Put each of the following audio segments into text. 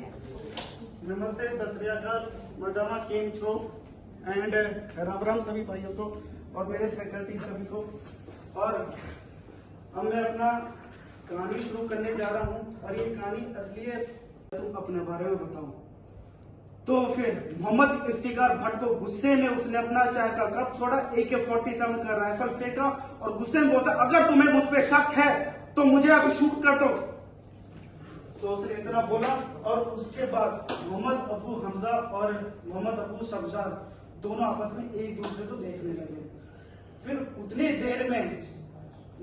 नमस्ते, सत श्री अकाल, मजामा केम छो एंड राम राम सभी भाइयों को और मेरे फैकल्टी सभी को। और अब मैं अपना कहानी शुरू करने जा रहा हूँ और ये कहानी असली है, तुम अपने बारे में बताऊं। तो फिर मोहम्मद इफ्तिकार भट्ट को गुस्से में उसने अपना चाय का कप छोड़ा, AK-47 का राइफल फेंका और गुस्से में बोलता, अगर तुम्हें मुझ पे शक है तो मुझे अभी शूट कर दो। तो उसने इतना बोला और उसके बाद मोहम्मद अबू हमजा और मोहम्मद अबू सब्जार दोनों आपस में एक दूसरे को देखने लगे। फिर उतनी देर में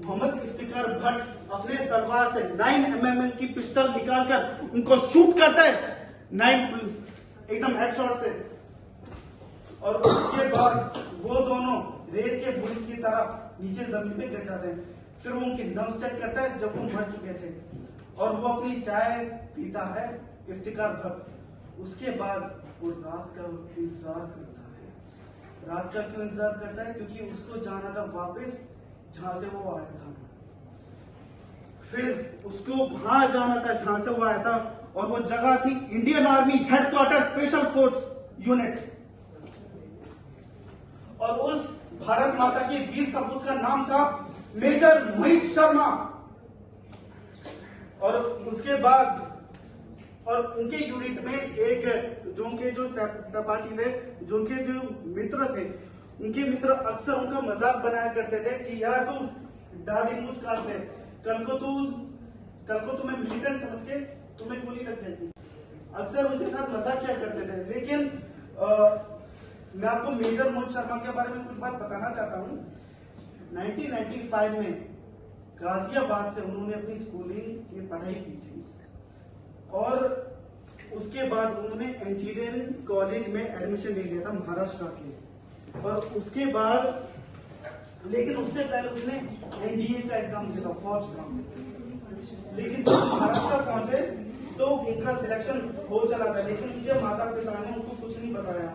मोहम्मद इफ्तिकार भट्ट अपने तलवार से 9mm की पिस्टल निकालकर उनको शूट करता है, 9 एकदम हेडशॉट से। और उसके बाद वो दोनों रेत के बुल की तरह नीचे जमीन में गिर जाते हैं। फिर वो उनकी नब्ज चेक करता है जब वो मर चुके थे और वो अपनी चाय पीता है इफ्तिकार भट्ट। उसके बाद वो रात का इंतजार करता है। रात का क्यों इंतजार करता है? क्योंकि उसको जाना था वापस जहां से वो आया था। फिर उसको वहां जाना था जहां से वो आया था और वो जगह थी Indian army headquarter special force unit. और उस भारत माता के वीर सपूत का नाम था मेजर मोहित शर्मा। और उसके बाद और उनके यूनिट में एक जो उनके जो सहपाठी थे, जो उनके जो मित्र थे, उनके मित्र अक्सर उनका मजाक बनाया करते थे कि यार तू दाढ़ी मूंछ काट ले, कल को तुम्हें मिलिटेंट समझ के तुम्हें गोली लग जाएगी। अक्सर उनके साथ मजाक किया करते थे। लेकिन मैं आपको मेजर मोहित शर्मा के बारे में कुछ बात बताना चाहता हूँ। 1995 में गाजियाबाद से उन्होंने अपनी स्कूलिंग की पढ़ाई की थी और उसके बाद उन्होंने इंजीनियरिंग कॉलेज में एडमिशन ले लिया था महाराष्ट्र के। और उसके बाद लेकिन उससे पहले उसने NDA का एग्जाम दिया था, फौज का। लेकिन जब महाराष्ट्र पहुंचे तो उनका सिलेक्शन हो चला था, लेकिन उनके माता पिता ने उनको कुछ नहीं बताया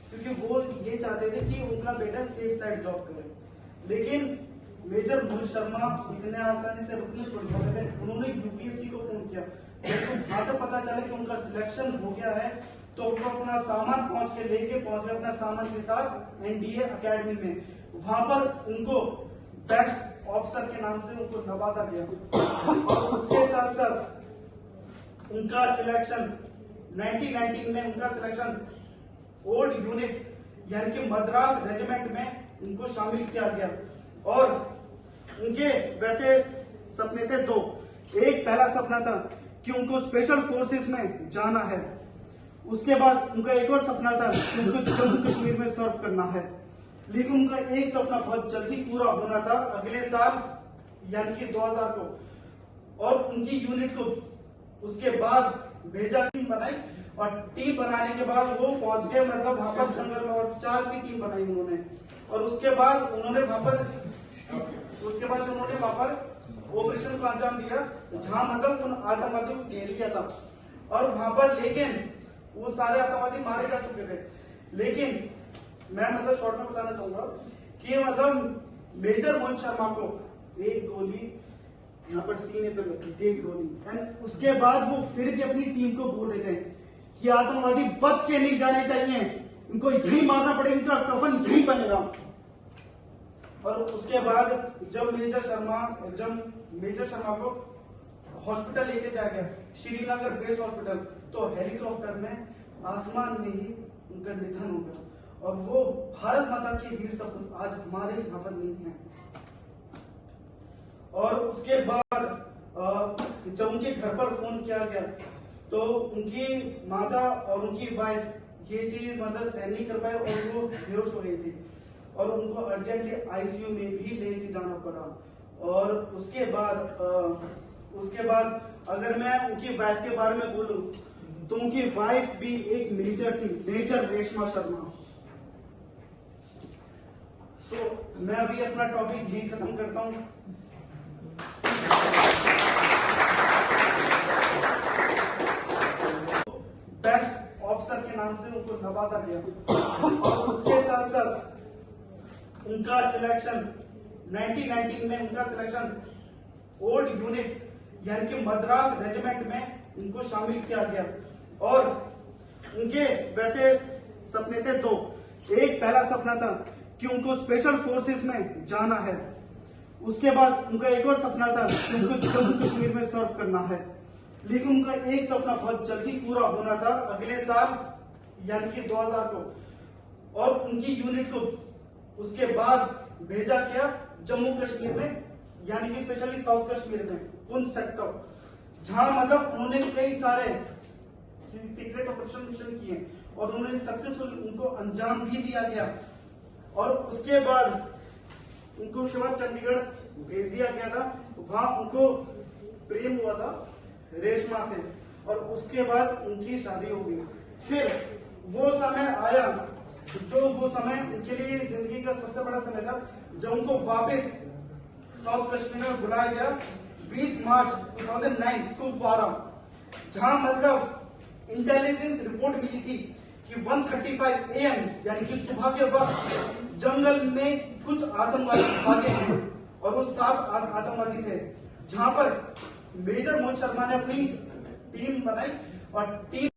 क्योंकि वो ये चाहते थे कि उनका बेटा सेफ साइड जॉब करे। लेकिन मेजर मोहित शर्मा इतने आसानी से रुकने छोड़ थे। उन्होंने UPSC को फोन किया। जब वहां से पता चला कि उनका सिलेक्शन हो गया है तो वो अपना सामान पहुंच गए अपना सामान के साथ NDA अकेडमी में। वहां पर उनको बेस्ट ऑफिसर के नाम से उनको नवाजा गया। और उसके साथ साथ उनका सिलेक्शन 1919 में उनका सिलेक्शन ओल्ड यूनिट यानी कि मद्रास रेजिमेंट में उनको शामिल किया गया। और उनके वैसे सपने थे दो। एक पहला सपना था कि उनको स्पेशल फोर्सेस में जाना है। उसके बाद उनका एक और सपना था कि उनको जम्मू कश्मीर में सर्व करना है। लेकिन उनका एक सपना बहुत जल्दी पूरा होना था, अगले साल यानी कि 2000 को। और उनकी यूनिट को उसके बाद भेजा, टीम बनाई और टीम बनाने के बाद वो पहुंच गए मतलब वहां पर जंगल में और 4 की टीम बनाई उन्होंने। और उसके बाद उन्होंने वहां पर ऑपरेशन को अंजाम दिया जहां मतलब उन आतंकवादियों को घेर लिया था। और वहां पर लेकिन वो सारे आतंकवादी मारे जा चुके थे। लेकिन मैं मतलब शॉर्ट में बताना चाहूंगा कि मतलब मेजर मोहित शर्मा को एक गोली यहाँ पर सीने पे लगी, एक गोली। एंड उसके बाद वो फिर भी अपनी टीम को बोल रहे थे कि आतंकवादी बच के नहीं जाने चाहिए, इनको यही मारना पड़ेगा, इनका कफन यही बनेगा। और उसके बाद जब मेजर शर्मा को हॉस्पिटल लेके जाया गया, श्रीनगर बेस हॉस्पिटल, तो हेलीकॉप्टर में आसमान में ही उनका निधन हो गया। और वो भारत माता के वीर सपूत आज हमारे यहाँ पर नहीं है। और उसके बाद जब उनके घर पर फोन किया गया तो उनकी माता और उनकी वाइफ ये चीज मतलब सहन नहीं कर पाए और वो बेहोश हो गई थी और उनको अर्जेंटली ICU में भी लेके जाना पड़ा। और उसके बाद अगर मैं उनकी वाइफ के बारे में बोलूं तो उनकी वाइफ भी एक मेजर थी, मेजर रेशमा शर्मा। तो मैं अभी अपना टॉपिक यही खत्म करता हूं। बेस्ट ऑफिसर के नाम से उनको नवाजा गया। और उसके साथ साथ उनका सिलेक्शन 1919 में उनका सिलेक्शन ओल्ड यूनिट यानी कि मद्रास रेजिमेंट में उनको शामिल किया गया। और उनके वैसे सपने थे दो। एक पहला सपना था कि उनको स्पेशल फोर्सेस में जाना है, उसके बाद उनका एक और सपना था कि उनको जम्मू कश्मीर में सर्व करना है। लेकिन उनका एक सपना बहुत जल्दी पूरा होना था अगले साल यानी कि 2000 को, और उनकी यूनिट को उसके बाद भेजा गया जम्मू कश्मीर में यानी कि स्पेशली साउथ कश्मीर में पुंछ सेक्टर, जहां मतलब उन्होंने कई सारे सीक्रेट ऑपरेशन मिशन किए और उन्होंने सक्सेसफुल उनको अंजाम भी दिया गया। और उसके बाद उनको उसके बाद चंडीगढ़ भेज दिया गया था, वहां उनको प्रेम हुआ था रेशमा से और उसके बाद उनकी शादी हो गई। फिर वो समय आया जो वो समय उनके लिए जिंदगी का सबसे बड़ा समय था जब उनको वापस साउथ कश्मीर में बुलाया गया 20 मार्च 2009 को 12, जहां मतलब इंटेलिजेंस रिपोर्ट मिली थी कि 1:35 AM यानी कि सुबह के वक्त जंगल में कुछ आतंकवादी भागे हैं और वो 7 आतंकवादी थे, जहां पर मेजर मोहित शर्मा ने अपनी टीम बनाई और टीम